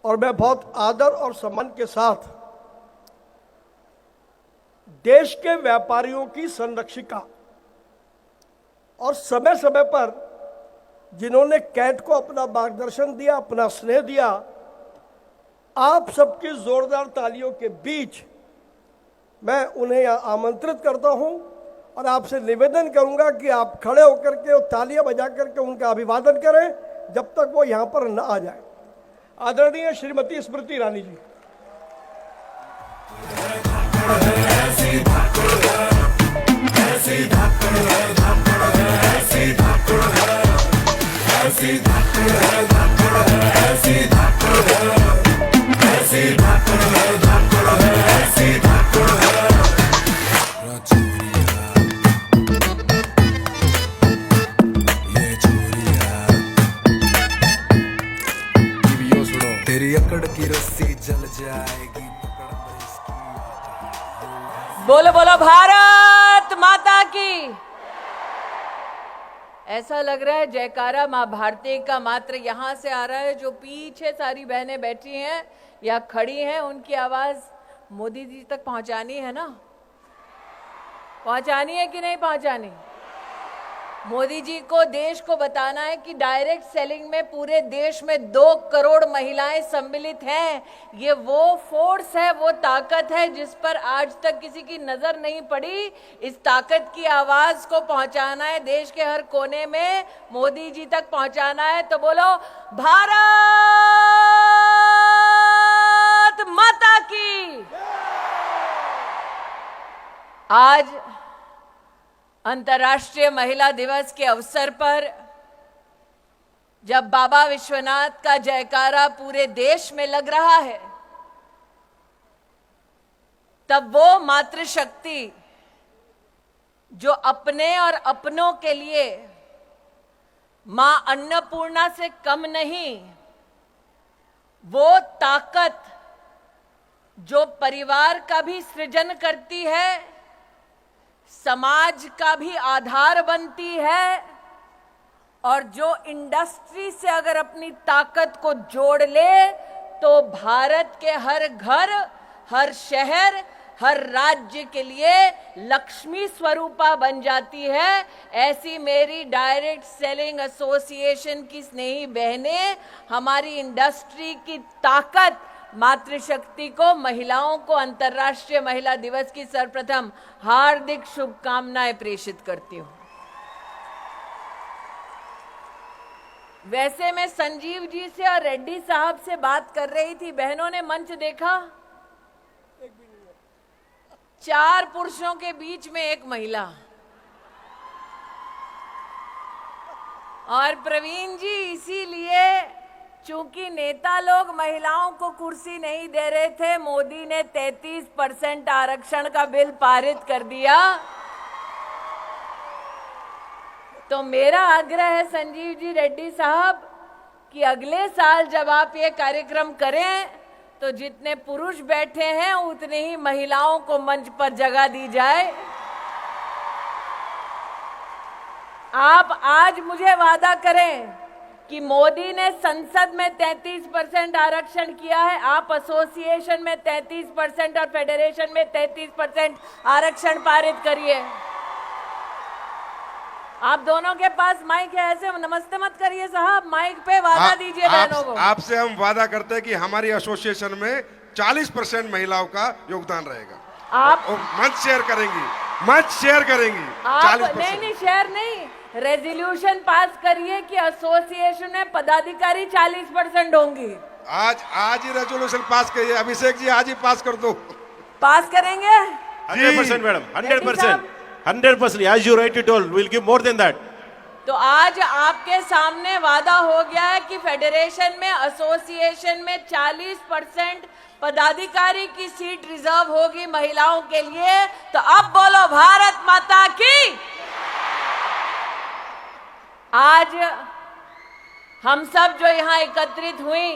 और मैं बहुत आदर और सम्मान के साथ देश के व्यापारियों की संरक्षिका और समय समय पर जिन्होंने कैट को अपना मार्गदर्शन दिया, अपना स्नेह दिया, आप सबकी जोरदार तालियों के बीच मैं उन्हें यहाँ आमंत्रित करता हूं और आपसे निवेदन करूंगा कि आप खड़े होकर के और तालियां बजा करके उनका अभिवादन करें जब तक वो यहाँ पर न आ जाए। आदरणीय श्रीमती स्मृति ईरानी जी। तेरी अकड़ की रस्सी जल जाएगी। बोलो बोलो भारत माता की। ऐसा लग रहा है जयकारा माँ भारती का मात्र यहाँ से आ रहा है। जो पीछे सारी बहनें बैठी हैं या खड़ी हैं, उनकी आवाज मोदी जी तक पहुंचानी है ना? पहुंचानी है कि नहीं पहुंचानी? मोदी जी को देश को बताना है कि डायरेक्ट सेलिंग में पूरे देश में 2 करोड़ महिलाएं सम्मिलित हैं। ये वो फोर्स है, वो ताकत है जिस पर आज तक किसी की नजर नहीं पड़ी। इस ताकत की आवाज को पहुंचाना है देश के हर कोने में, मोदी जी तक पहुंचाना है। तो बोलो भारत माता की। आज अंतर्राष्ट्रीय महिला दिवस के अवसर पर जब बाबा विश्वनाथ का जयकारा पूरे देश में लग रहा है, तब वो मातृशक्ति जो अपने और अपनों के लिए मां अन्नपूर्णा से कम नहीं, वो ताकत जो परिवार का भी सृजन करती है, समाज का भी आधार बनती है, और जो इंडस्ट्री से अगर अपनी ताकत को जोड़ ले तो भारत के हर घर, हर शहर, हर राज्य के लिए लक्ष्मी स्वरूपा बन जाती है। ऐसी मेरी डायरेक्ट सेलिंग एसोसिएशन की स्नेही बहनें हमारी इंडस्ट्री की ताकत मातृशक्ति को, महिलाओं को अंतर्राष्ट्रीय महिला दिवस की सर्वप्रथम हार्दिक शुभकामनाएं प्रेषित करती हूं। वैसे मैं संजीव जी से और रेड्डी साहब से बात कर रही थी। बहनों ने मंच देखा? 4 पुरुषों के बीच में 1 महिला। और प्रवीण जी, इसीलिए चूंकि नेता लोग महिलाओं को कुर्सी नहीं दे रहे थे, मोदी ने 33% आरक्षण का बिल पारित कर दिया। तो मेरा आग्रह है संजीव जी, रेड्डी साहब, कि अगले साल जब आप ये कार्यक्रम करें तो जितने पुरुष बैठे हैं उतने ही महिलाओं को मंच पर जगह दी जाए। आप आज मुझे वादा करें कि मोदी ने संसद में 33% आरक्षण किया है, आप एसोसिएशन में 33% और फेडरेशन में 33% आरक्षण पारित करिए। आप दोनों के पास माइक है, ऐसे नमस्ते मत करिए साहब, माइक पे वादा दीजिए बहनों को। आपसे हम वादा करते हैं कि हमारी एसोसिएशन में 40% महिलाओं का योगदान रहेगा। आप मंच शेयर करेंगी, मंच शेयर करेंगी। आप 40%। नहीं, शेयर नहीं, रेजोल्यूशन पास करिए कि एसोसिएशन में पदाधिकारी 40% होंगी। आज ही रेजोल्यूशन पास करिए। अभिषेक जी, आज ही पास कर दो। पास करेंगे 100% madam, 100%, as you rightly told, we'll give more than that. तो आज आपके सामने वादा हो गया है कि फेडरेशन में, एसोसिएशन में 40% पदाधिकारी की सीट रिजर्व होगी महिलाओं के लिए। तो अब बोलो भारत माता की। आज हम सब जो यहां एकत्रित हुई,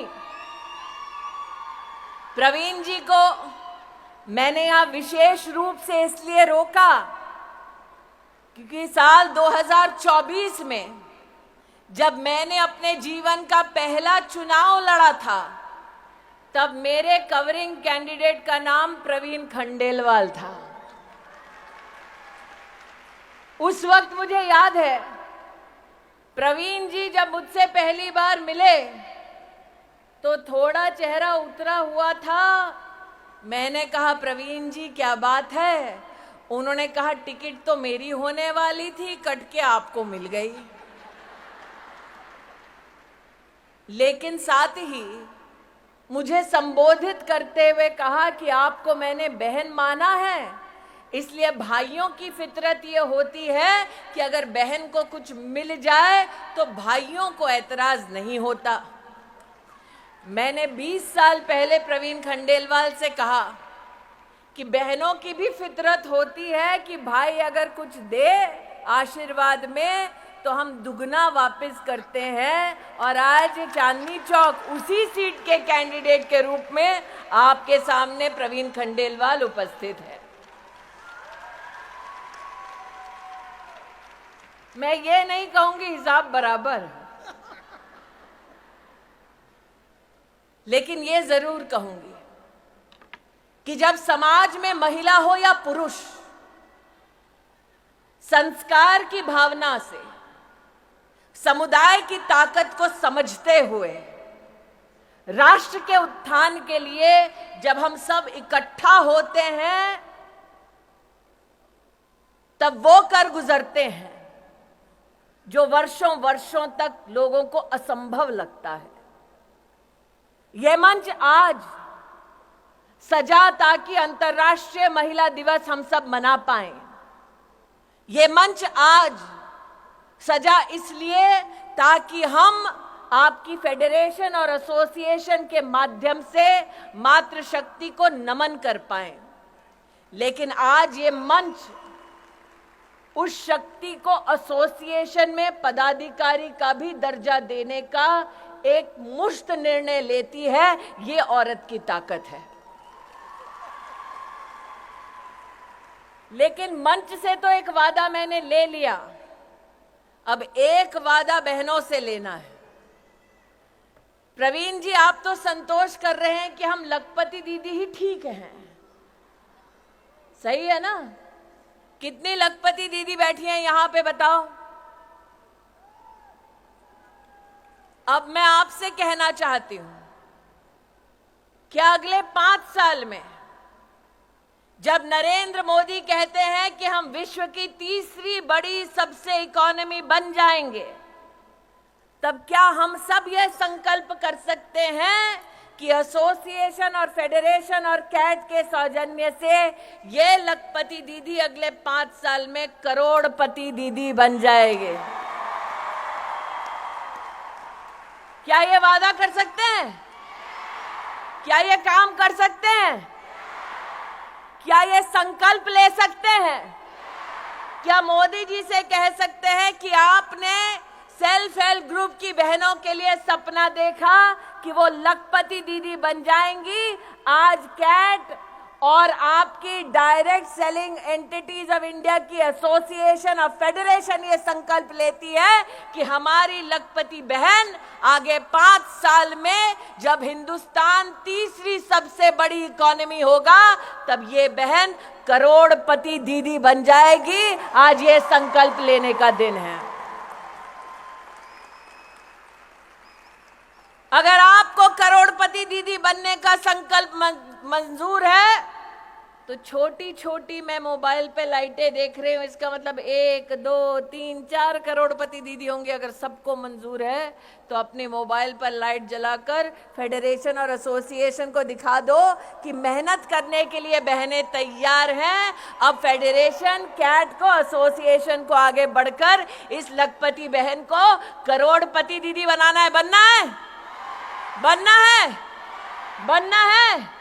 प्रवीण जी को मैंने यहां विशेष रूप से इसलिए रोका क्योंकि साल 2024 में जब मैंने अपने जीवन का पहला चुनाव लड़ा था, तब मेरे कवरिंग कैंडिडेट का नाम प्रवीण खंडेलवाल था। उस वक्त मुझे याद है, प्रवीण जी जब मुझसे पहली बार मिले तो थोड़ा चेहरा उतरा हुआ था। मैंने कहा, प्रवीण जी क्या बात है? उन्होंने कहा, टिकट तो मेरी होने वाली थी, कट के आपको मिल गई। लेकिन साथ ही मुझे संबोधित करते हुए कहा कि आपको मैंने बहन माना है, इसलिए भाइयों की फितरत ये होती है कि अगर बहन को कुछ मिल जाए तो भाइयों को एतराज नहीं होता। मैंने 20 साल पहले प्रवीण खंडेलवाल से कहा कि बहनों की भी फितरत होती है कि भाई अगर कुछ दे आशीर्वाद में तो हम दुगना वापस करते हैं। और आज चांदनी चौक उसी सीट के कैंडिडेट के रूप में आपके सामने प्रवीण खंडेलवाल उपस्थित है। मैं ये नहीं कहूंगी हिसाब बराबर, लेकिन ये जरूर कहूंगी कि जब समाज में महिला हो या पुरुष संस्कार की भावना से समुदाय की ताकत को समझते हुए राष्ट्र के उत्थान के लिए जब हम सब इकट्ठा होते हैं तब वो कर गुजरते हैं जो वर्षों वर्षों तक लोगों को असंभव लगता है। यह मंच आज सजा ताकि अंतर्राष्ट्रीय महिला दिवस हम सब मना पाएं। यह मंच आज सजा इसलिए ताकि हम आपकी फेडरेशन और एसोसिएशन के माध्यम से मातृशक्ति को नमन कर पाएं। लेकिन आज ये मंच उस शक्ति को एसोसिएशन में पदाधिकारी का भी दर्जा देने का एक मुश्त निर्णय लेती है। ये औरत की ताकत है। लेकिन मंच से तो एक वादा मैंने ले लिया, अब एक वादा बहनों से लेना है। प्रवीण जी, आप तो संतोष कर रहे हैं कि हम लखपति दीदी ही ठीक हैं, सही है ना? कितनी लखपति दीदी बैठी हैं यहां पे बताओ? अब मैं आपसे कहना चाहती हूं कि अगले 5 साल में जब नरेंद्र मोदी कहते हैं कि हम विश्व की तीसरी बड़ी सबसे इकोनॉमी बन जाएंगे, तब क्या हम सब यह संकल्प कर सकते हैं कि एसोसिएशन और फेडरेशन और कैट के सौजन्य से ये लखपति दीदी अगले 5 साल में करोड़पति दीदी बन जाएंगे? क्या ये वादा कर सकते हैं? क्या ये काम कर सकते हैं? क्या ये संकल्प ले सकते हैं? क्या मोदी जी से कह सकते हैं कि आपने सेल्फ हेल्प ग्रुप की बहनों के लिए सपना देखा कि वो लखपति दीदी बन जाएंगी? आज कैट और आपकी direct selling entities of India की एसोसिएशन और फेडरेशन ये संकल्प लेती है कि हमारी लखपति बहन आगे 5 साल में जब हिंदुस्तान तीसरी सबसे बड़ी इकोनॉमी होगा तब ये बहन करोड़पति दीदी बन जाएगी। आज ये संकल्प लेने का दिन है। अगर आपको करोड़पति दीदी बनने का संकल्प मंजूर है तो छोटी छोटी मैं मोबाइल पे लाइटें देख रही हूं, इसका मतलब 1, 2, 3, 4 करोड़पति दीदी होंगे। अगर सबको मंजूर है तो अपने मोबाइल पर लाइट जलाकर फेडरेशन और एसोसिएशन को दिखा दो कि मेहनत करने के लिए बहनें तैयार हैं। अब फेडरेशन, कैट को, एसोसिएशन को आगे बढ़कर इस लखपति बहन को करोड़पति दीदी बनाना है। बनना है, बनना है, बनना है।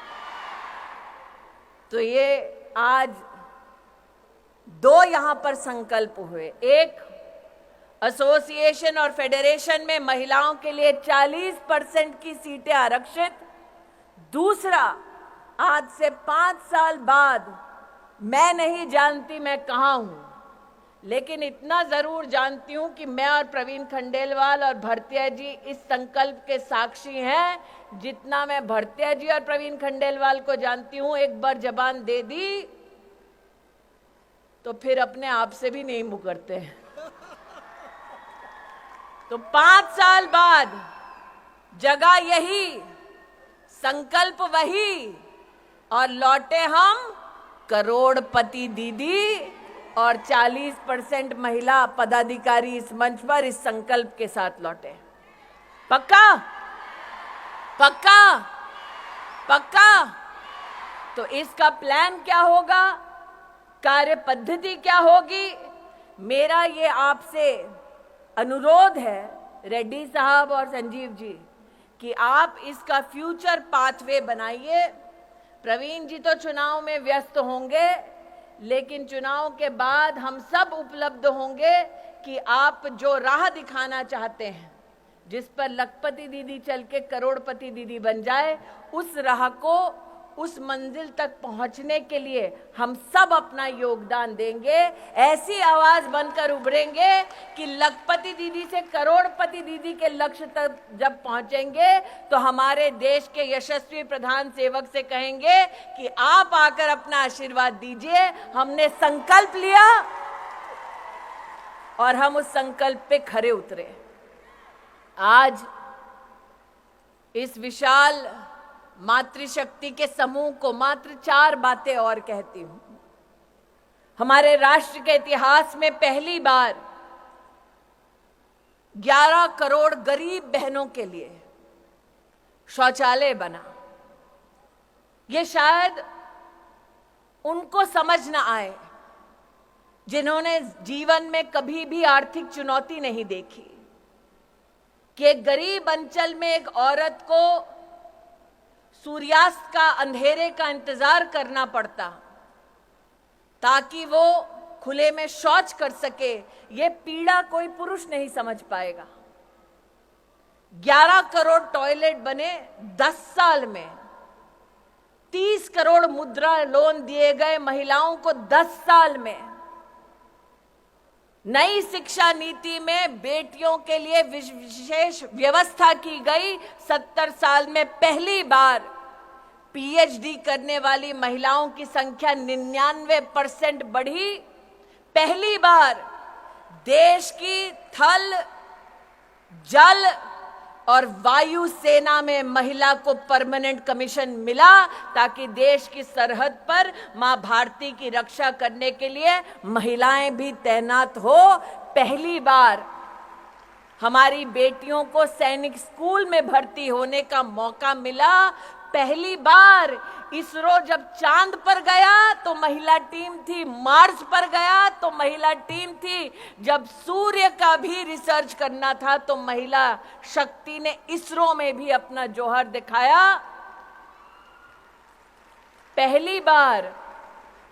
तो ये आज 2 यहां पर संकल्प हुए। एक, एसोसिएशन और फेडरेशन में महिलाओं के लिए 40% की सीटें आरक्षित। दूसरा, आज से 5 साल बाद मैं नहीं जानती मैं कहां हूं, लेकिन इतना जरूर जानती हूं कि मैं और प्रवीण खंडेलवाल और भरतिया जी इस संकल्प के साक्षी हैं। जितना मैं भरतिया जी और प्रवीण खंडेलवाल को जानती हूं, एक बार जबान दे दी तो फिर अपने आप से भी नहीं मुकरते। तो 5 साल बाद जगह यही, संकल्प वही, और लौटे हम करोड़पति दीदी और 40% महिला पदाधिकारी इस मंच पर इस संकल्प के साथ लौटे। पक्का? पक्का? पक्का? तो इसका प्लान क्या होगा, कार्य पद्धति क्या होगी? मेरा ये आपसे अनुरोध है रेड्डी साहब और संजीव जी कि आप इसका फ्यूचर पाथवे बनाइए। प्रवीण जी तो चुनाव में व्यस्त होंगे, लेकिन चुनाव के बाद हम सब उपलब्ध होंगे कि आप जो राह दिखाना चाहते हैं, जिस पर लखपति दीदी चल के करोड़पति दीदी बन जाए, उस राह को, उस मंजिल तक पहुंचने के लिए हम सब अपना योगदान देंगे। ऐसी आवाज बनकर उभरेंगे कि लखपति दीदी से करोड़पति दीदी के लक्ष्य तक जब पहुंचेंगे तो हमारे देश के यशस्वी प्रधान सेवक से कहेंगे कि आप आकर अपना आशीर्वाद दीजिए। हमने संकल्प लिया और हम उस संकल्प पे खरे उतरे। आज इस विशाल मातृशक्ति के समूह को मात्र 4 बातें और कहती हूं। हमारे राष्ट्र के इतिहास में पहली बार 11 करोड़ गरीब बहनों के लिए शौचालय बना। ये शायद उनको समझ ना आए जिन्होंने जीवन में कभी भी आर्थिक चुनौती नहीं देखी, कि एक गरीब अंचल में एक औरत को सूर्यास्त का, अंधेरे का इंतजार करना पड़ता ताकि वो खुले में शौच कर सके। ये पीड़ा कोई पुरुष नहीं समझ पाएगा। 11 करोड़ टॉयलेट बने 10 साल में। 30 करोड़ मुद्रा लोन दिए गए महिलाओं को 10 साल में। नई शिक्षा नीति में बेटियों के लिए विशेष व्यवस्था की गई। 70 साल में पहली बार पीएचडी करने वाली महिलाओं की संख्या 99% बढ़ी। पहली बार देश की थल, जल और वायु सेना में महिला को परमानेंट कमीशन मिला ताकि देश की सरहद पर मां भारती की रक्षा करने के लिए महिलाएं भी तैनात हो। पहली बार हमारी बेटियों को सैनिक स्कूल में भर्ती होने का मौका मिला। पहली बार इसरो जब चांद पर गया तो महिला टीम थी, मार्स पर गया तो महिला टीम थी, जब सूर्य का भी रिसर्च करना था तो महिला शक्ति ने इसरो में भी अपना जौहर दिखाया। पहली बार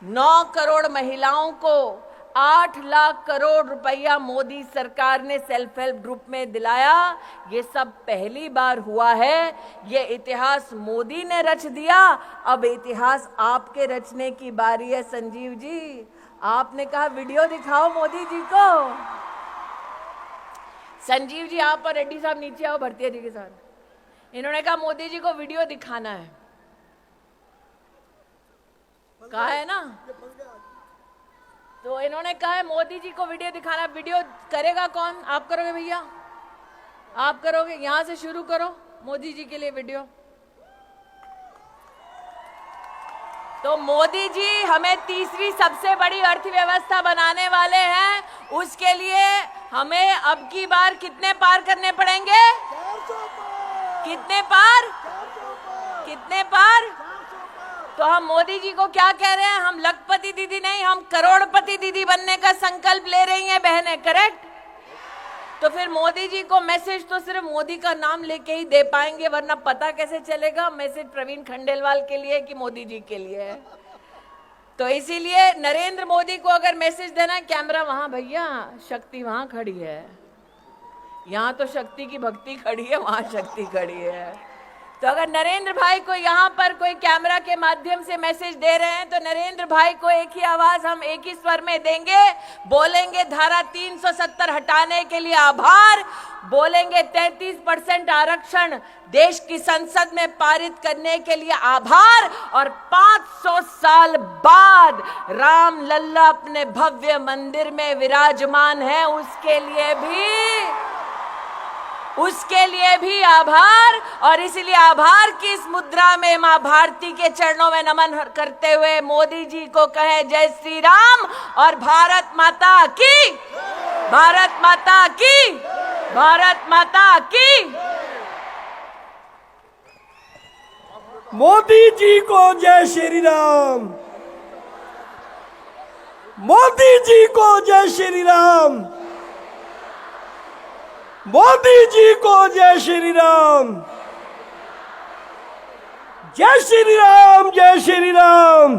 9 करोड़ महिलाओं को 8 लाख करोड़ रुपया मोदी सरकार ने सेल्फ हेल्प ग्रुप में दिलाया। ये सब पहली बार हुआ है। ये इतिहास मोदी ने रच दिया। अब इतिहास आपके रचने की बारी है। संजीव जी, आपने कहा वीडियो दिखाओ मोदी जी को। संजीव जी आप और रेड्डी साहब नीचे आओ भरतिया जी के साथ। इन्होंने कहा मोदी जी को वीडियो दिखाना है। कहा है ना, तो इन्होंने कहा है मोदी जी को वीडियो दिखाना। वीडियो करेगा कौन? आप करोगे भैया? आप करोगे? यहां से शुरू करो मोदी जी के लिए वीडियो। तो मोदी जी हमें तीसरी सबसे बड़ी अर्थव्यवस्था बनाने वाले हैं। उसके लिए हमें अब की बार कितने पार करने पड़ेंगे? कितने पार? कितने पार? तो हम मोदी जी को क्या कह रहे हैं? हम लखपति दीदी नहीं, हम करोड़पति दीदी बनने का संकल्प ले रही हैं बहनें। करेक्ट? तो फिर मोदी जी को मैसेज तो सिर्फ मोदी का नाम लेके ही दे पाएंगे, वरना पता कैसे चलेगा मैसेज प्रवीण खंडेलवाल के लिए कि मोदी जी के लिए है। तो इसीलिए नरेंद्र मोदी को अगर मैसेज देना है, कैमरा वहां भैया, शक्ति वहां खड़ी है। यहाँ तो शक्ति की भक्ति खड़ी है, वहां शक्ति खड़ी है। तो अगर नरेंद्र भाई को यहाँ पर कोई कैमरा के माध्यम से मैसेज दे रहे हैं, तो नरेंद्र भाई को एक ही आवाज हम एक ही स्वर में देंगे, बोलेंगे धारा 370 हटाने के लिए आभार, बोलेंगे 33% आरक्षण देश की संसद में पारित करने के लिए आभार, और 500 साल बाद राम लल्ला अपने भव्य मंदिर में विराजमान है, उसके लिए भी आभार। और इसलिए आभार की इस मुद्रा में मां भारती के चरणों में नमन करते हुए मोदी जी को कहें जय श्री राम और भारत माता की, भारत माता की, भारत माता की। मोदी जी को जय श्री राम, मोदी जी को जय श्री राम, मोदी जी को जय श्री राम, जय श्री राम, जय श्री राम।